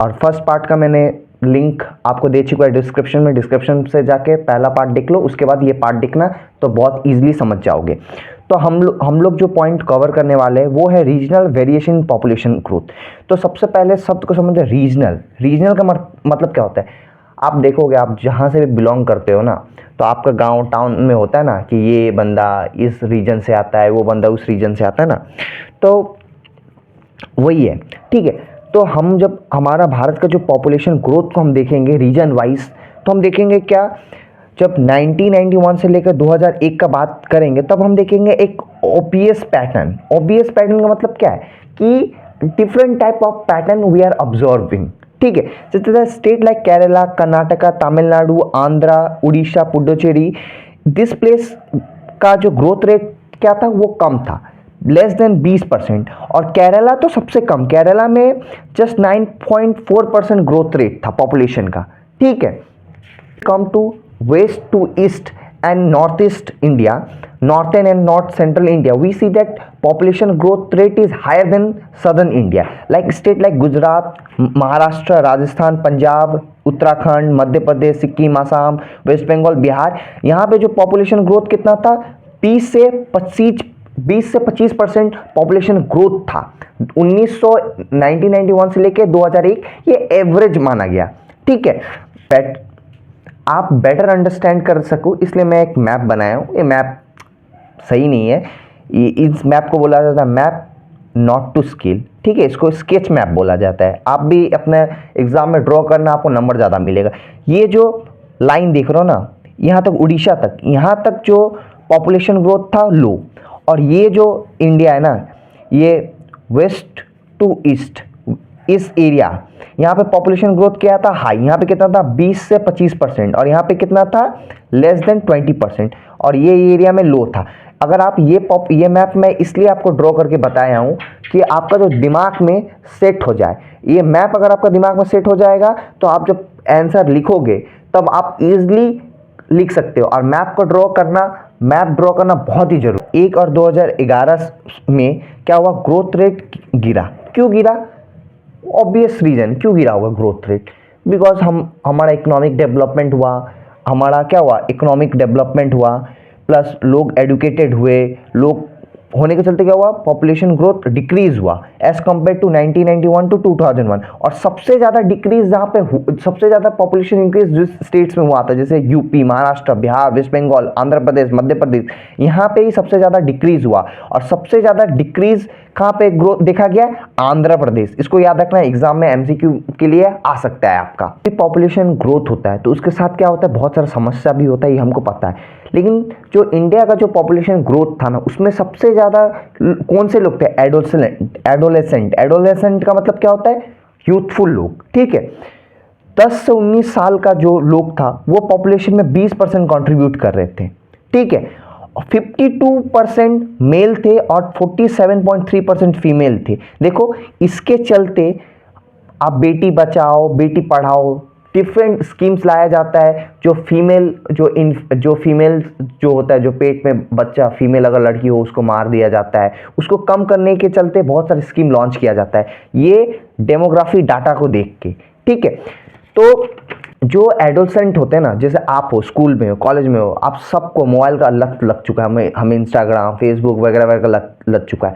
और first part का मैंने लिंक आपको दे चुका है डिस्क्रिप्शन से जाके पहला पार्ट देख लो, उसके बाद ये पार्ट देखना तो बहुत ईजिली समझ जाओगे। तो हम लोग जो पॉइंट कवर करने वाले हैं वो है regional variation in population growth. तो सबसे पहले शब्द को समझे, रीजनल का मतलब क्या होता है। आप देखोगे, आप जहाँ से भी बिलोंग करते हो ना, तो आपका गांव टाउन में होता है ना कि ये बंदा इस रीजन से आता है, वो बंदा उस रीजन से आता है ना, तो वही है। ठीक है, तो हम जब हमारा भारत का जो पॉपुलेशन ग्रोथ को हम देखेंगे रीजन वाइज, तो हम देखेंगे क्या, जब 1991 से लेकर 2001 का बात करेंगे तब हम देखेंगे एक ओबीएस पैटर्न। ओबीएस पैटर्न का मतलब क्या है कि different type of pattern we are observing. ठीक है, जैसे state like Kerala, Karnataka, Tamil Nadu, Andhra, Orissa, Puducherry, this place का जो ग्रोथ रेट क्या था, वो कम था, लेस देन 20%। और केरला तो सबसे कम, केरला में जस्ट 9.4% ग्रोथ रेट था पॉपुलेशन का। ठीक है, come to west to east and north east India, northern and north central India, we see that population growth rate is higher than southern India, like state like Gujarat, Maharashtra, Rajasthan, Punjab, Uttarakhand, Madhya Pradesh, Sikkim, Assam, West Bengal, Bihar. यहाँ पे जो population growth कितना था, 20 से 25% population growth था 1991 से लेके 2001, ये एवरेज माना गया। ठीक है, आप बेटर अंडरस्टैंड कर सको इसलिए मैं एक मैप बनाया हूँ। ये मैप सही नहीं है, इस मैप को बोला जाता है मैप नॉट टू स्केल। ठीक है, इसको स्केच मैप बोला जाता है। आप भी अपने एग्जाम में ड्रॉ करना, आपको नंबर ज़्यादा मिलेगा। ये जो लाइन देख रहे हो ना, यहाँ तक उड़ीसा तक, यहाँ तक जो पॉपुलेशन ग्रोथ था लो, और ये जो इंडिया है ना, ये वेस्ट टू ईस्ट, इस एरिया, यहाँ पे पॉपुलेशन ग्रोथ क्या था, हाई। यहाँ पे कितना था, 20 से 25%, और यहाँ पे कितना था, लेस देन 20%, और ये एरिया में लो था। अगर आप ये मैप मैं इसलिए आपको ड्रॉ करके बताया हूँ कि आपका जो दिमाग में सेट हो जाए। ये मैप अगर आपका दिमाग में सेट हो जाएगा तो आप जब आंसर लिखोगे तब आप इजिली लिख सकते हो। और मैप ड्रॉ करना बहुत ही जरूरी। 1 और 2011 में क्या हुआ, ग्रोथ रेट गिरा। क्यों गिरा, ऑब्वियस रीजन, क्यों गिरा होगा ग्रोथ रेट, बिकॉज हमारा इकोनॉमिक डेवलपमेंट हुआ, हमारा क्या हुआ, इकोनॉमिक डेवलपमेंट हुआ, प्लस लोग एडुकेटेड हुए, लोग होने के चलते क्या हुआ, पॉपुलेशन ग्रोथ डिक्रीज हुआ एज कंपेयर टू 1991 टू 2001। और सबसे ज़्यादा डिक्रीज जहाँ पे सबसे ज़्यादा पॉपुलेशन इंक्रीज जिस स्टेट्स में हुआ था, जैसे यूपी, महाराष्ट्र, बिहार, वेस्ट बंगाल, आंध्र प्रदेश, मध्य प्रदेश, यहाँ पे ही सबसे ज़्यादा डिक्रीज हुआ। और सबसे ज़्यादा डिक्रीज कहाँ पे ग्रोथ देखा गया, आंध्र प्रदेश। इसको याद रखना, एग्जाम में एमसीक्यू के लिए आ सकता है आपका। पॉपुलेशन ग्रोथ होता है तो उसके साथ क्या होता है, बहुत सारा समस्या भी होता है, ये हमको पता है। लेकिन जो इंडिया का जो पॉपुलेशन ग्रोथ था ना, उसमें सबसे ज़्यादा कौन से लोग थे, एडोलेसेंट का मतलब क्या होता है, यूथफुल लोग। ठीक है, 10 से 19 साल का जो लोग था वो पॉपुलेशन में 20% कंट्रीब्यूट कर रहे थे। ठीक है, 52% मेल थे और 47.3% फीमेल थे। देखो, इसके चलते आप बेटी बचाओ, बेटी पढ़ाओ, डिफरेंट स्कीम्स लाया जाता है। जो फीमेल जो होता है, जो पेट में बच्चा, फीमेल अगर लड़की हो उसको मार दिया जाता है, उसको कम करने के चलते बहुत सारे स्कीम लॉन्च किया जाता है, ये डेमोग्राफी डाटा को देख के। ठीक है, तो जो एडोलसेंट होते हैं ना, जैसे आप हो, स्कूल में हो, कॉलेज में हो, आप सबको मोबाइल का लत लग चुका है, हमें इंस्टाग्राम, फेसबुक वगैरह वगैरह लग चुका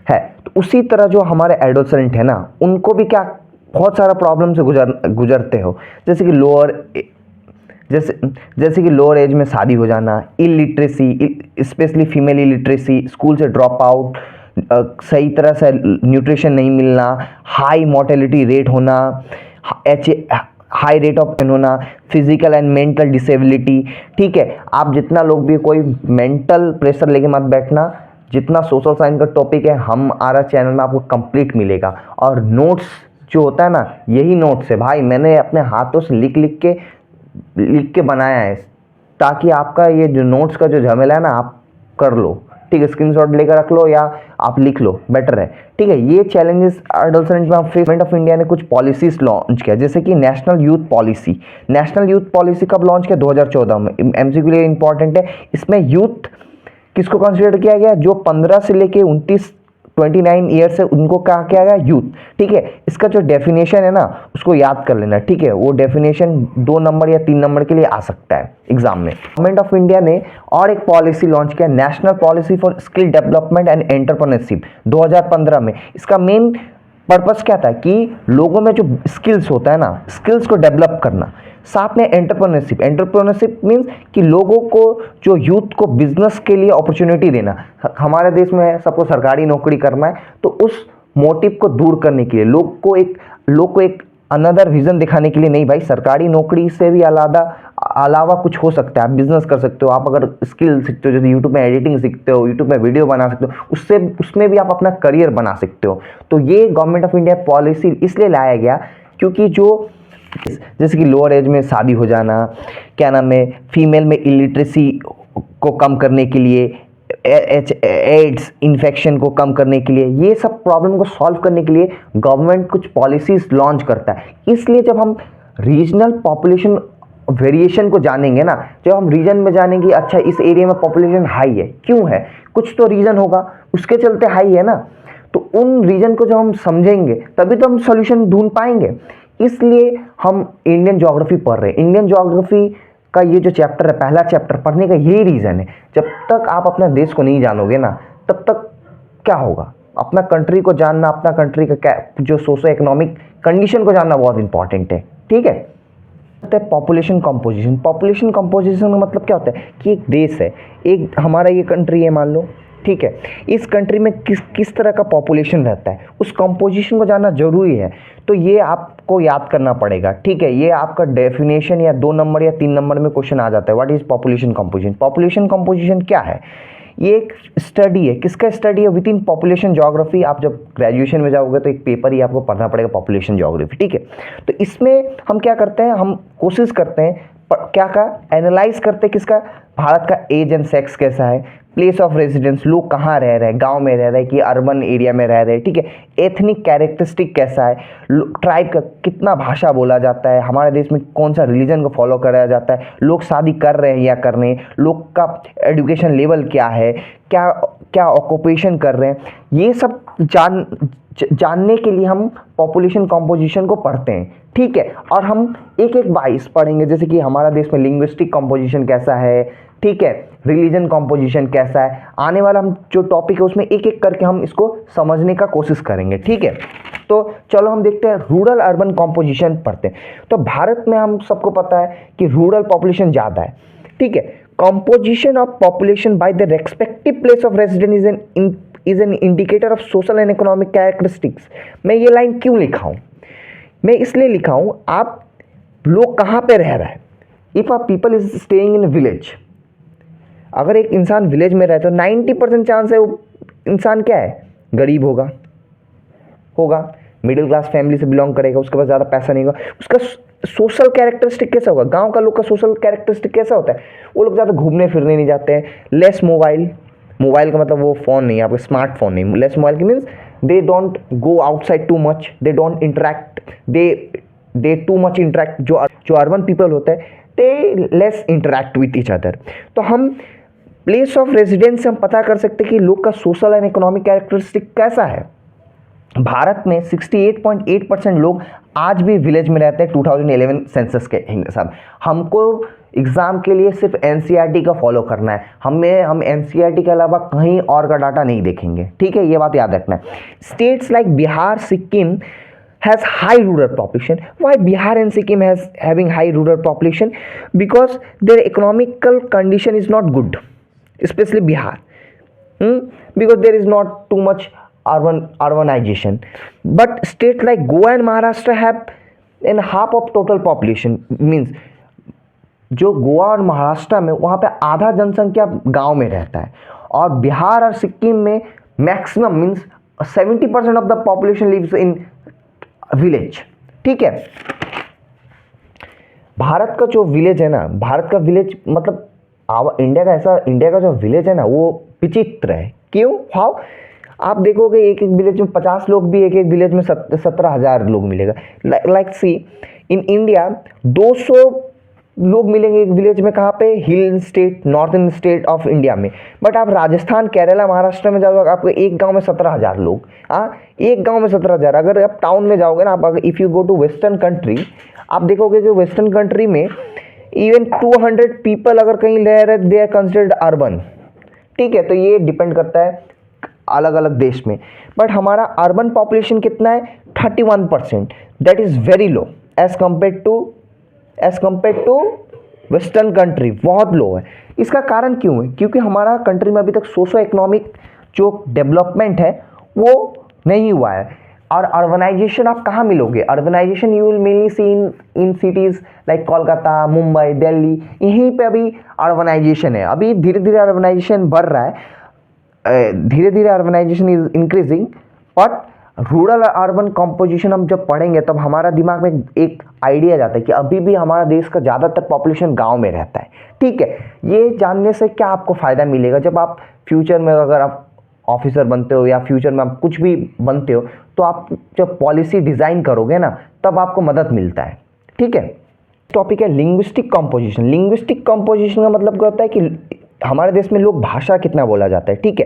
है। तो उसी तरह जो हमारे एडोलसेंट है ना, उनको भी क्या बहुत सारा प्रॉब्लम से गुजरते हो, जैसे कि लोअर एज में शादी हो जाना, illiteracy, specially female illiteracy, school से ड्रॉप आउट, सही तरह से न्यूट्रिशन नहीं मिलना, हाई मोर्टेलिटी रेट होना, हाई रेट ऑफ होना, फिजिकल एंड मेंटल डिसेबिलिटी। ठीक है, आप जितना लोग भी कोई मेंटल प्रेशर लेके मत बैठना, जितना सोशल साइंस का टॉपिक है हमारा चैनल में आपको कंप्लीट मिलेगा। और नोट्स जो होता है ना, यही नोट्स है भाई, मैंने अपने हाथों से लिख के बनाया है, ताकि आपका ये जो नोट्स का जो झमेला है ना, आप कर लो। ठीक है, स्क्रीनशॉट लेकर रख लो या आप लिख लो, बेटर है। ठीक है, ये चैलेंजेस एडोलसेंट में गवर्नमेंट ऑफ इंडिया ने कुछ पॉलिसीज लॉन्च किया, जैसे कि नेशनल यूथ पॉलिसी कब लॉन्च किया, 2014 में। एमसीक्यू के लिए इंपॉर्टेंट है। इसमें यूथ किसको कंसिडर किया गया, जो 15 से लेके 29 29 ईयर से उनको कहा क्या गया, यूथ। ठीक है, इसका जो डेफिनेशन है ना उसको याद कर लेना। ठीक है, वो डेफिनेशन 2 नंबर या 3 नंबर के लिए आ सकता है एग्जाम में। गवर्नमेंट ऑफ इंडिया ने और एक पॉलिसी लॉन्च किया, national policy for skill development and entrepreneurship 2015 में। इसका मेन पर्पस क्या था कि लोगों में जो स्किल्स होता है ना, स्किल्स को डेवलप करना, साथ में एंटरप्रेन्योरशिप। एंटरप्रेन्योरशिप मीन्स कि लोगों को, जो यूथ को बिजनेस के लिए अपॉर्चुनिटी देना। हमारे देश में सबको सरकारी नौकरी करना है, तो उस मोटिव को दूर करने के लिए, लोग को एक अनदर विजन दिखाने के लिए, नहीं भाई सरकारी नौकरी से भी अलावा कुछ हो सकता है, आप बिजनेस कर सकते हो। आप अगर स्किल सीखते हो, जैसे यूट्यूब में एडिटिंग सीखते हो, यूट्यूब में वीडियो बना सकते हो, उसमें भी आप अपना करियर बना सकते हो। तो ये गवर्नमेंट ऑफ इंडिया पॉलिसी इसलिए लाया गया क्योंकि जैसे कि लोअर एज में शादी हो जाना, क्या नाम है, फीमेल में इलिटरेसी को कम करने के लिए, एड्स इन्फेक्शन को कम करने के लिए, ये सब प्रॉब्लम को सॉल्व करने के लिए गवर्नमेंट कुछ पॉलिसीज लॉन्च करता है। इसलिए जब हम रीजनल पॉपुलेशन वेरिएशन को जानेंगे ना, जब हम रीजन में जानेंगे, अच्छा इस एरिया में पॉपुलेशन हाई है, क्यों है, कुछ तो रीजन होगा, उसके चलते हाई है ना। तो उन रीजन को जब हम समझेंगे तभी तो हम सॉल्यूशन ढूंढ पाएंगे। इसलिए हम इंडियन ज्योग्राफी पढ़ रहे हैं। इंडियन ज्योग्राफी का ये जो चैप्टर है, पहला चैप्टर पढ़ने का यही रीज़न है। जब तक आप अपने देश को नहीं जानोगे ना, तब तक क्या होगा, अपना कंट्री को जानना, अपना कंट्री का क्या जो सोशो इकोनॉमिक कंडीशन को जानना बहुत इंपॉर्टेंट है। ठीक है, पॉपुलेशन कंपोजिशन। पॉपुलेशन कंपोजिशन का मतलब क्या होता है कि एक देश है, एक हमारा ये कंट्री है मान लो, ठीक है, इस कंट्री में किस तरह का पॉपुलेशन रहता है, उस कंपोजिशन को जानना जरूरी है। तो ये आपको याद करना पड़ेगा। ठीक है, ये आपका डेफिनेशन या 2 नंबर या 3 नंबर में क्वेश्चन आ जाता है, what is population composition. Population composition क्या है, ये एक स्टडी है। किसका स्टडी है, विद इन पॉपुलेशन ज्योग्राफी। आप जब ग्रेजुएशन में जाओगे तो एक पेपर ही आपको पढ़ना पड़ेगा, पॉपुलेशन ज्योग्राफी। ठीक है, तो इसमें हम क्या करते हैं, हम कोशिश करते हैं क्या का एनालाइज करते हैं, किसका, भारत का एज एंड सेक्स कैसा है, प्लेस ऑफ रेजिडेंस, लोग कहाँ रह रहे हैं, गांव में रह रहे हैं कि अर्बन एरिया में रह रहे हैं। ठीक है, एथनिक कैरेक्टरिस्टिक कैसा है, ट्राइब का कितना भाषा बोला जाता है, हमारे देश में कौन सा रिलीजन को फॉलो कराया जाता है, लोग शादी कर रहे हैं या कर रहे हैं, लोग का एजुकेशन लेवल क्या है, क्या क्या ऑक्यूपेशन कर रहे हैं, ये सब जानने के लिए हम पॉपुलेशन कंपोजिशन को पढ़ते हैं। ठीक है, और हम एक एक वाइज पढ़ेंगे, जैसे कि हमारा देश में लिंग्विस्टिक कंपोजिशन कैसा है, ठीक है, रिलीजन कंपोजिशन कैसा है। आने वाला हम जो टॉपिक है उसमें एक एक करके हम इसको समझने का कोशिश करेंगे। ठीक है, तो चलो हम देखते हैं रूरल अर्बन कंपोजिशन पढ़ते हैं। तो भारत में हम सबको पता है कि रूरल पॉपुलेशन ज़्यादा है। ठीक है, composition of population by the respective place of residence is an indicator of social and economic characteristics. मैं ये लाइन क्यों लिखा हूँ, मैं इसलिए लिखा हूँ, आप लोग कहाँ पे रह रहा है। If a people is staying in village, अगर एक इंसान विलेज में रहता है तो 90% चांस है वो इंसान क्या है, गरीब होगा, मिडिल क्लास फैमिली से बिलोंग करेगा, उसके पास ज़्यादा पैसा नहीं होगा। उसका सोशल कैरेक्टरिस्टिक कैसा होगा, गांव का लोग का सोशल कैरेक्टरिस्टिक कैसा होता है, वो लोग ज़्यादा घूमने फिरने नहीं जाते हैं, लेस मोबाइल का मतलब वो फ़ोन नहीं, आपका स्मार्टफोन नहीं, लेस मोबाइल की means they don't go outside too much, they don't interact, they too much interact. जो अर्बन पीपल होता है they less interact with each other. तो हम प्लेस ऑफ रेजिडेंस से हम पता कर सकते हैं कि लोग का सोशल एंड इकोनॉमिक कैरेक्टरिस्टिक कैसा है। भारत में 68.8% लोग आज भी विलेज में रहते हैं 2011 सेंसस के हिसाब। हमको एग्ज़ाम के लिए सिर्फ एनसीईआरटी का फॉलो करना है, हम एनसीईआरटी के अलावा कहीं और का डाटा नहीं देखेंगे। ठीक है, ये बात याद रखना है। States like Bihar, Sikkim has high rural population. Why Bihar and Sikkim has having high rural population? Because their economical condition is not good, especially Bihar. Because there is not too much urbanization. But states like Goa and Maharashtra have in half of total population. Means जो गोवा और महाराष्ट्र में वहाँ पे आधा जनसंख्या गांव में रहता है, और बिहार और सिक्किम में maximum means 70% of the population lives in village. ठीक है, भारत का जो विलेज है ना, भारत का विलेज मतलब इंडिया का जो विलेज है ना वो विचित्र है। क्यों, हाउ, आप देखोगे एक विलेज में 50 लोग भी, एक विलेज में 17,000 लोग मिलेगा। लाइक सी इन इंडिया 200 लोग मिलेंगे एक विलेज में, कहाँ पे, hill state, northern state of India में। बट आप राजस्थान, केरला, महाराष्ट्र में जाओगे, आपको एक गांव में 17,000 लोग। हाँ, एक गांव में 17,000। अगर आप टाउन में जाओगे ना, आप अगर if you go to western country, आप देखोगे जो वेस्टर्न कंट्री में इवन 200 पीपल अगर कहीं रह रहे, दे आर कंसिडर्ड अर्बन। ठीक है, तो ये डिपेंड करता है अलग अलग देश में। बट हमारा अर्बन पॉपुलेशन कितना है, 31%। That is very low as compare to western country, बहुत लो है। इसका कारण क्यों है? क्योंकि हमारा कंट्री में अभी तक सोशो इकोनॉमिक जो डेवलपमेंट है वो नहीं हुआ है। और अर्बनाइजेशन आप कहाँ मिलोगे? Urbanization you will mainly see in cities like Kolkata, Mumbai, Delhi, यहीं पे अभी अर्बनाइजेशन है। अभी धीरे धीरे अर्बनाइजेशन बढ़ रहा है, धीरे धीरे urbanization is increasing. But rural urban composition हम जब पढ़ेंगे तब हमारा दिमाग में एक आइडिया जाता है कि अभी भी हमारा देश का ज़्यादातर पॉपुलेशन गांव में रहता है। ठीक है, ये जानने से क्या आपको फ़ायदा मिलेगा? जब आप फ्यूचर में अगर आप ऑफिसर बनते हो या फ्यूचर में आप कुछ भी बनते हो, तो आप जब पॉलिसी डिज़ाइन करोगे ना, तब आपको मदद मिलता है। ठीक है, टॉपिक है लिंग्विस्टिक कॉम्पोजिशन। लिंग्विस्टिक कॉम्पोजिशन का मतलब क्या होता है कि हमारे देश में लोग भाषा कितना बोला जाता है। ठीक है,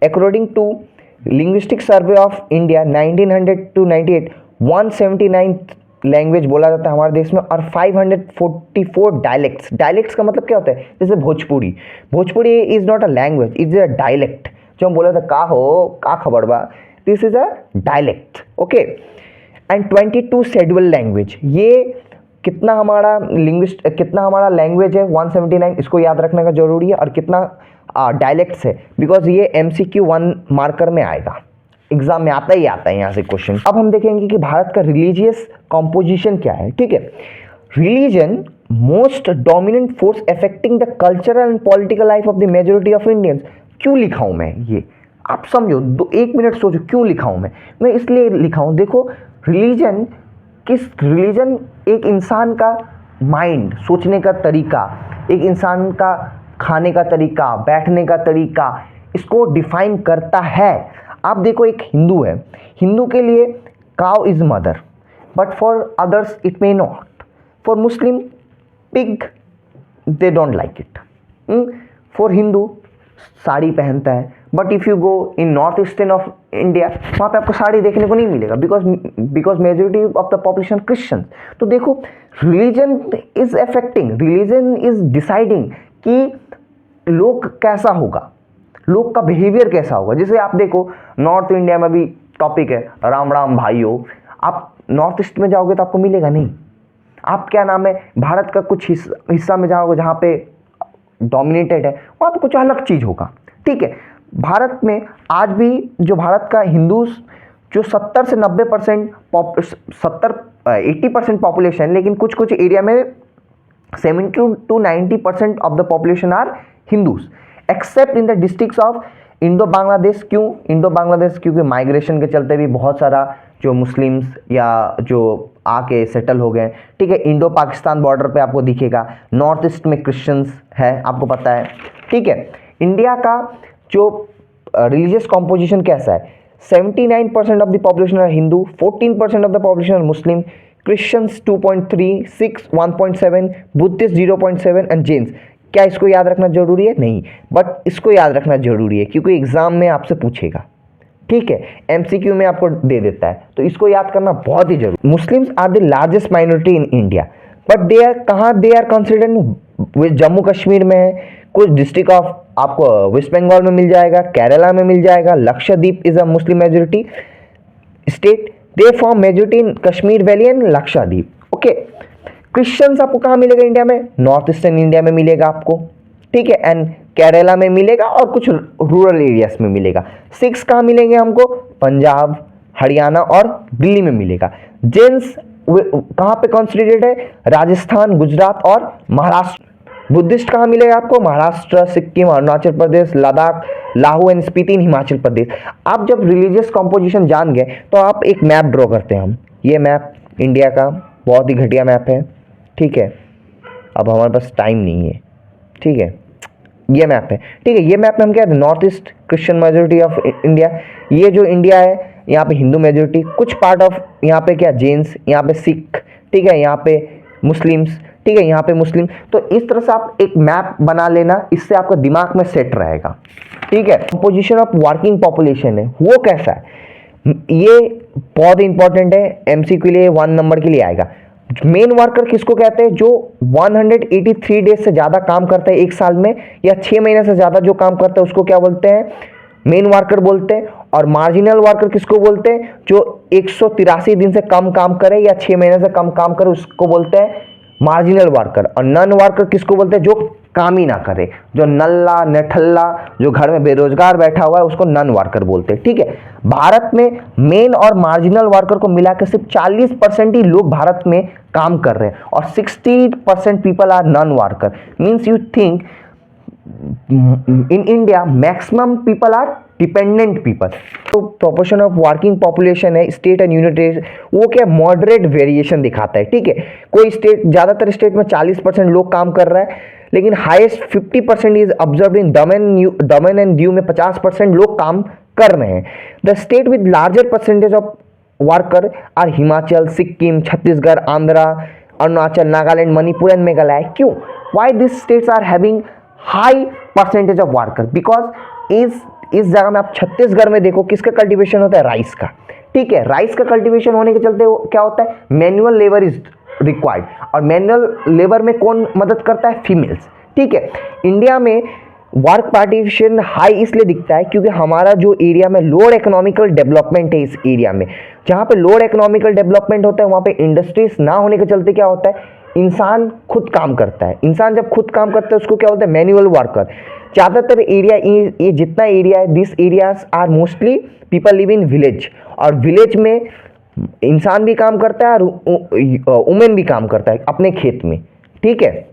according to linguistic survey of India 1900 to 98, 179 language बोला जाता है हमारे देश में, और 544 डायलेक्ट्स। डायलेक्ट्स का मतलब क्या होता है? जैसे Bhojpuri, Bhojpuri is not a language, is a dialect. जो हम बोला था का हो का खबर बा, this is a dialect. Okay, and 22 schedule language. ये कितना हमारा लैंग्वेज है? 179, इसको याद रखने का जरूरी है। और कितना डायलेक्ट्स है? बिकॉज ये MCQ 1 मार्कर में आएगा, एग्जाम में आता ही आता है यहाँ से क्वेश्चन। अब हम देखेंगे कि भारत का रिलीजियस कॉम्पोजिशन क्या है। ठीक है, religion most dominant force affecting the cultural and political life of the majority of Indians. क्यों लिखा हूँ मैं ये? आप समझो, 1 मिनट सोचो क्यों लिखा हूँ मैं इसलिए लिखा हूँ। देखो, रिलीजन एक इंसान का माइंड, सोचने का तरीका, एक इंसान का खाने का तरीका, बैठने का तरीका, इसको डिफाइन करता है। आप देखो, एक हिंदू है, हिंदू के लिए cow is mother, but for others it may not. For Muslim pig, they don't like it. For Hindu sari पहनता है, but if you go in north eastern of India, वहाँ पे आपको साड़ी देखने को नहीं मिलेगा, because majority of the population Christian. तो देखो, religion is affecting, religion is deciding कि लोग कैसा होगा, लोग का बिहेवियर कैसा होगा। जैसे आप देखो, नॉर्थ इंडिया में भी टॉपिक है राम राम भाइयों, आप नॉर्थ ईस्ट में जाओगे तो आपको मिलेगा नहीं। आप क्या नाम है, भारत का कुछ हिस्सा में जाओगे जहाँ पे डोमिनेटेड है, वहाँ पे कुछ अलग चीज़ होगा। ठीक है, भारत में आज भी जो भारत का हिंदू जो 70 से 90% 80% पॉपुलेशन, लेकिन कुछ कुछ एरिया में 70 to 90% of the population are Hindus, except in the districts of Indo Bangladesh. क्यों इंडो बांग्लादेश? क्योंकि माइग्रेशन के चलते भी बहुत सारा जो मुस्लिम्स या जो आके सेटल हो गए। ठीक है, इंडो पाकिस्तान बॉर्डर पे आपको दिखेगा। नॉर्थ ईस्ट में क्रिश्चियंस है, आपको पता है। ठीक है, इंडिया का जो रिलीजियस कॉम्पोजिशन कैसा है? 79% of the population are Hindu, 14% of the population are Muslim, Christians 2.3, Sikhs 1.7, Buddhist 0.7 and Jains. क्या इसको याद रखना जरूरी है? नहीं, बट इसको याद रखना जरूरी है क्योंकि एग्जाम में आपसे पूछेगा। ठीक है, MCQ में आपको दे देता है, तो इसको याद करना बहुत ही जरूरी। Muslims are the largest minority in India, but they are कहाँ? They are considered Jammu Kashmir में है, कुछ डिस्ट्रिक्ट ऑफ आपको वेस्ट बंगाल में मिल जाएगा, केरला में मिल जाएगा। Lakshadweep is a Muslim majority state, they form majority in Kashmir valley and Lakshadweep. Okay, Christians आपको कहाँ मिलेगा इंडिया में? नॉर्थ ईस्टर्न इंडिया में मिलेगा आपको। ठीक है, एंड केरला में मिलेगा और कुछ रूरल एरियाज में मिलेगा। सिक्स कहाँ मिलेंगे हमको? पंजाब, हरियाणा और दिल्ली में मिलेगा। जैन्स कहाँ पे कॉन्सेंट्रेटेड है? राजस्थान, गुजरात और महाराष्ट्र। बुद्धिस्ट कहाँ मिलेगा आपको? महाराष्ट्र, सिक्किम, अरुणाचल प्रदेश, लद्दाख, लाहौर एंड स्पीति इन हिमाचल प्रदेश। आप जब रिलीजियस कॉम्पोजिशन जान गए तो आप एक मैप ड्रॉ करते हैं हम। ये मैप इंडिया का बहुत ही घटिया मैप है। ठीक है, अब हमारे पास टाइम नहीं है। ठीक है, ये मैप है। ठीक है, ये मैप में हम क्या, north east Christian majority of India. ये जो इंडिया है, यहाँ पे हिंदू मेजोरिटी, कुछ पार्ट ऑफ यहाँ पे क्या जैन्स, यहाँ पे सिख, ठीक है, यहाँ पे मुस्लिम्स, ठीक है, यहाँ पे मुस्लिम। तो इस तरह से आप एक मैप बना लेना, इससे आपका दिमाग में सेट रहेगा, ठीक है। कंपोजिशन ऑफ वर्किंग पॉपुलेशन है वो कैसा है, ये बहुत इंपॉर्टेंट है, एमसीक्यू के लिए 1 नंबर के लिए आएगा। मेन वर्कर किसको कहते हैं, जो 183 डेज से ज्यादा काम करता है एक साल में, या 6 महीने से ज्यादा जो काम करता है उसको क्या बोलते हैं, मेन वर्कर बोलते हैं। और मार्जिनल वर्कर किसको बोलते हैं, जो 183 दिन से कम काम करे या 6 महीने से कम काम करे उसको बोलते हैं मार्जिनल वर्कर। और नन वर्कर किसको बोलते हैं, जो काम ही ना करे, जो नल्ला नठल्ला जो घर में बेरोजगार बैठा हुआ है उसको नन वर्कर बोलते हैं, ठीक है। भारत में मेन और मार्जिनल वर्कर को मिलाकर सिर्फ 40% ही लोग भारत में काम कर रहे हैं, और 60% people are non worker. Means you think in India maximum people are dependent people। तो proportion of working population है स्टेट एंड यूनिट, वो क्या मॉडरेट वेरिएशन दिखाता है, ठीक है। कोई स्टेट, ज़्यादातर स्टेट में 40% लोग काम कर रहा है, लेकिन highest 50% is observed in Daman and Diu में 50% लोग काम कर रहे हैं। The state with larger percentage of worker are Himachal, Sikkim, Chhattisgarh, Andhra, Arunachal, Nagaland, Manipur and Meghalaya. क्यों, why this states are having high percentage of worker, because इस जगह में आप छत्तीसगढ़ में देखो किसका कल्टीवेशन होता है, राइस का, ठीक है। राइस का कल्टीवेशन होने के चलते क्या होता है, मैनुअल लेबर इज रिक्वायर्ड, और मैनुअल लेबर में कौन मदद करता है, फीमेल्स, ठीक है। इंडिया में वर्क पार्टिशन हाई इसलिए दिखता है क्योंकि हमारा जो एरिया में लोअर इकोनॉमिकल डेवलपमेंट है, इस एरिया में जहाँ पे लोअर इकोनॉमिकल डेवलपमेंट होता है वहाँ पे इंडस्ट्रीज ना होने के चलते क्या होता है, इंसान खुद काम करता है। इंसान जब खुद काम करता है उसको क्या बोलते हैं, मैनुअल वर्कर। ज़्यादातर एरिया, ये जितना एरिया है, this areas are mostly people live in village, और विलेज में इंसान भी काम करता है और वुमेन भी काम करता है अपने खेत में, ठीक है।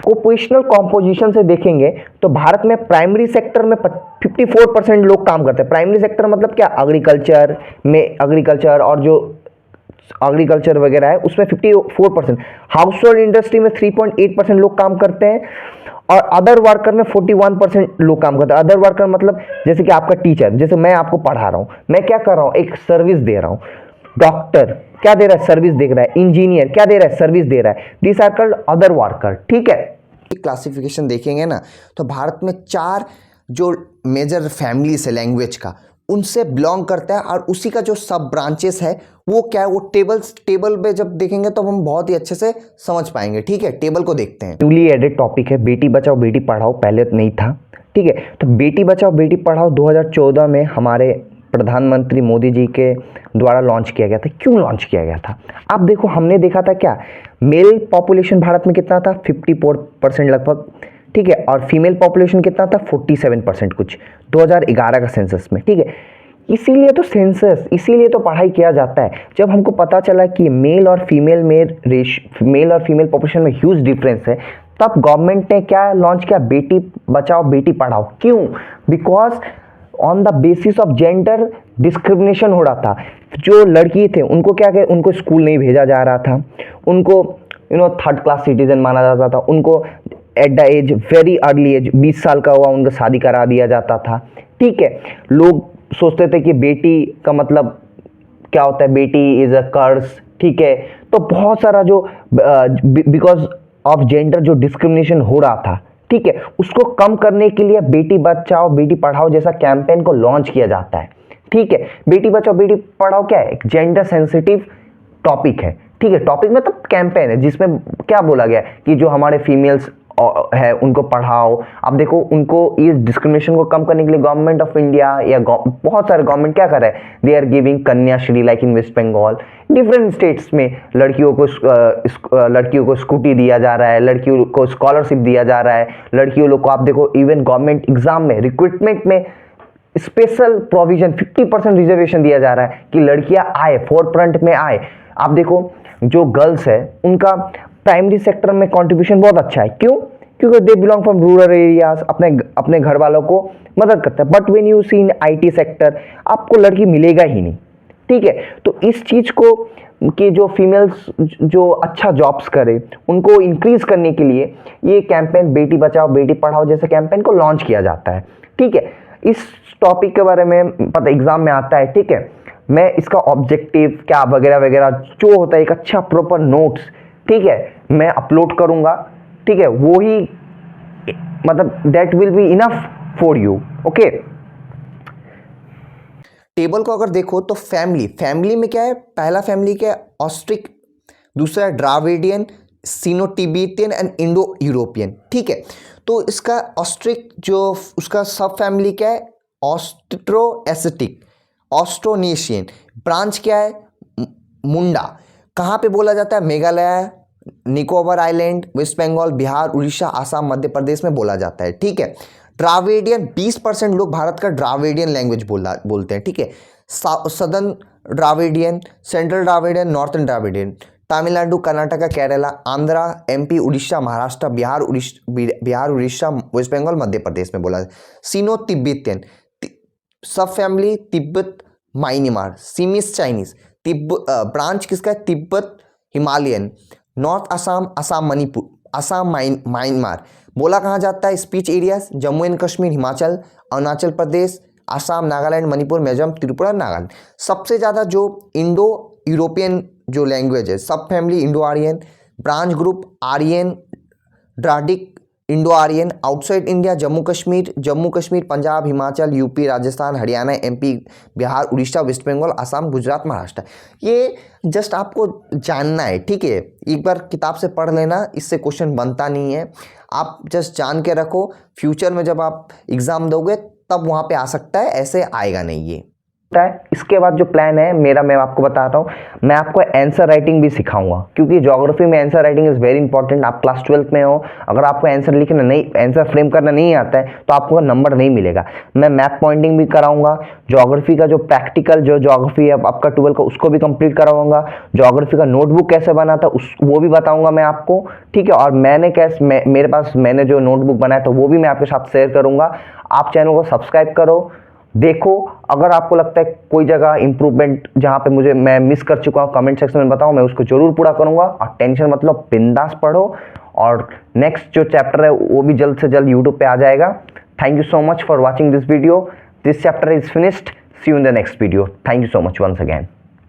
ओपोजिशनल कॉम्पोजिशन से देखेंगे तो भारत में प्राइमरी सेक्टर में 54% लोग काम करते हैं। प्राइमरी सेक्टर मतलब क्या, एग्रीकल्चर में, एग्रीकल्चर और जो एग्रीकल्चर वगैरह है उसमें 54%, हाउस होल्ड इंडस्ट्री में 3.8% लोग काम करते हैं, और अदर वर्कर में 41% लोग काम करते हैं। अदर वर्कर मतलब जैसे कि आपका टीचर, जैसे मैं आपको पढ़ा रहा हूँ, मैं क्या कर रहा हूँ, एक सर्विस दे रहा हूँ। डॉक्टर क्या दे रहा है, सर्विस दे रहा है। इंजीनियर क्या दे रहा है, सर्विस दे रहा है। This are called other worker, ठीक है। क्लासिफिकेशन देखेंगे ना तो भारत में 4 जो मेजर फैमिलीज है लैंग्वेज का, उनसे बिलोंग करता है, और उसी का जो सब ब्रांचेस है वो क्या है, वो टेबल पे जब देखेंगे तो हम बहुत ही अच्छे से समझ पाएंगे, ठीक है। टेबल को देखते हैं। न्यूली एडेड टॉपिक है बेटी बचाओ बेटी पढ़ाओ, पहले तो नहीं था, ठीक है। तो बेटी बचाओ बेटी पढ़ाओ 2014 में हमारे प्रधानमंत्री मोदी जी के द्वारा लॉन्च किया गया था। क्यों लॉन्च किया गया था, आप देखो, हमने देखा था क्या, मेल पॉपुलेशन भारत में कितना था, 54% लगभग, ठीक है। और फीमेल पॉपुलेशन कितना था, 47% कुछ, 2011 का सेंसस में, ठीक है। इसीलिए तो सेंसस, इसीलिए तो पढ़ाई किया जाता है। जब हमको पता चला कि मेल और फीमेल पॉपुलेशन में ह्यूज डिफरेंस है, तब गवर्नमेंट ने क्या लॉन्च किया, बेटी बचाओ बेटी पढ़ाओ। क्यों, because on the basis of gender discrimination हो रहा था। जो लड़की थे उनको क्या, उनको स्कूल नहीं भेजा जा रहा था, उनको थर्ड क्लास सिटीजन माना जाता था, उनको at the age, very early age, 20 साल का हुआ उनका शादी करा दिया जाता था, ठीक है। लोग सोचते थे कि बेटी का मतलब क्या होता है, बेटी इज अ कर्स, ठीक है। तो बहुत सारा जो बिकॉज ऑफ जेंडर जो डिस्क्रिमिनेशन हो रहा था, ठीक है, उसको कम करने के लिए बेटी बचाओ बेटी पढ़ाओ जैसा कैंपेन को लॉन्च किया जाता है, ठीक है। बेटी बचाओ बेटी पढ़ाओ क्या है, जेंडर सेंसिटिव टॉपिक है, ठीक है। टॉपिक मतलब कैंपेन है जिसमें क्या बोला गया कि जो हमारे फीमेल्स है उनको पढ़ाओ। अब देखो, उनको इस डिस्क्रिमिनेशन को कम करने के लिए गवर्नमेंट ऑफ इंडिया या बहुत सारे गवर्नमेंट क्या कर रहे हैं, they are giving Kanyashree, like in West Bengal. Different states में लड़कियों को स्कूटी दिया जा रहा है, लड़कियों को स्कॉलरशिप दिया जा रहा है, लड़कियों लोग को आप देखो इवन गवर्नमेंट एग्जाम में रिक्रूटमेंट में स्पेशल प्रोविजन 50% रिजर्वेशन दिया जा रहा है कि लड़कियां आए, फोर फ्रंट में आए। आप देखो जो गर्ल्स है उनका प्राइमरी सेक्टर में कंट्रीब्यूशन बहुत अच्छा है। क्यों, क्योंकि they belong from rural areas, अपने घर वालों को मदद करता है। But when you see in IT sector आपको लड़की मिलेगा ही नहीं, ठीक है। तो इस चीज को कि जो फीमेल्स जो अच्छा जॉब्स करे उनको इंक्रीज करने के लिए ये कैंपेन बेटी बचाओ बेटी पढ़ाओ जैसे कैंपेन को लॉन्च किया जाता है, ठीक है। इस टॉपिक के बारे में पता एग्जाम में आता है, ठीक है। मैं इसका ऑब्जेक्टिव क्या वगैरह वगैरह जो होता है, एक अच्छा प्रॉपर नोट्स, ठीक है, मैं अपलोड करूँगा, ठीक है, वो ही मतलब that will be enough for you. Okay, table को अगर देखो तो फैमिली में क्या है, पहला फैमिली क्या है, ऑस्ट्रिक, दूसरा Dravidian, Sino Tibetan and Indo European, ठीक है। तो इसका ऑस्ट्रिक जो उसका सब फैमिली क्या है, ऑस्ट्रोएसिटिक, ऑस्ट्रोनेशियन, ब्रांच क्या है, मुंडा। कहाँ पे बोला जाता है, मेघालय, निकोबार आइलैंड, वेस्ट बंगाल, बिहार, उड़ीसा, आसाम, मध्य प्रदेश में बोला जाता है, ठीक है। ड्राविडियन 20% लोग भारत का ड्राविडियन लैंग्वेज बोलते हैं, ठीक है। Southern Dravidian, central Dravidian, northern Dravidian, Tamil Nadu, Karnataka, Kerala, Andhra, MP, Orissa, Maharashtra, Bihar, Orissa, west Bengal, Madhya Pradesh में बोला जाता है। Sino Tibetan, subfamily Tibet, Myanmar, Siamese Chinese, branch किसका है, Tibet, Himalayan, north Assam, Assam, Manipur, Assam, Myanmar. बोला कहाँ जाता है, speech areas, Jammu and Kashmir, Himachal, Arunachal Pradesh, Assam, Nagaland, Manipur, Mizoram, Tripura, Nagaland. सबसे ज़्यादा जो इंडो यूरोपियन जो लैंग्वेज है, subfamily Indo Aryan, branch group Aryan, Dardic, Indo Aryan. Outside India, Jammu Kashmir, Punjab, Himachal, UP, Rajasthan, Haryana, MP, Bihar, Orissa, west Bengal, Assam, Gujarat, Maharashtra. ये जस्ट आपको जानना है, ठीक है। एक बार किताब से पढ़ लेना, इससे क्वेश्चन बनता नहीं है, आप जस्ट जान के रखो। फ्यूचर में जब आप एग्ज़ाम दोगे तब वहाँ पे आ सकता है, ऐसे आएगा नहीं ये। इसके बाद जो प्लान है मेरा, मैं आपको बताता हूँ, मैं आपको आंसर राइटिंग भी सिखाऊंगा, क्योंकि ज्योग्राफी में answer writing is very important. आप क्लास 12th में हो, अगर आपको आंसर लिखना नहीं, आंसर फ्रेम करना नहीं आता है तो आपको नंबर नहीं मिलेगा। मैं मैप पॉइंटिंग भी कराऊंगा, ज्योग्राफी का जो प्रैक्टिकल जो ज्योग्राफी है आपका 12 का, उसको भी कंप्लीट कराऊंगा। ज्योग्राफी का नोटबुक कैसे बना था वो भी बताऊंगा मैं आपको, ठीक है। और मैंने जो नोटबुक बनाया था वो भी मैं आपके साथ शेयर करूंगा। आप चैनल को सब्सक्राइब करो, देखो। अगर आपको लगता है कोई जगह इंप्रूवमेंट जहाँ पे मैं मिस कर चुका हूँ, कमेंट सेक्शन में बताओ, मैं उसको जरूर पूरा करूँगा। और टेंशन मतलब बिंदास पढ़ो, और नेक्स्ट जो चैप्टर है वो भी जल्द से जल्द यूट्यूब पे आ जाएगा। Thank you so much for watching this video. This chapter is finished. See you in the next video. Thank you so much once again.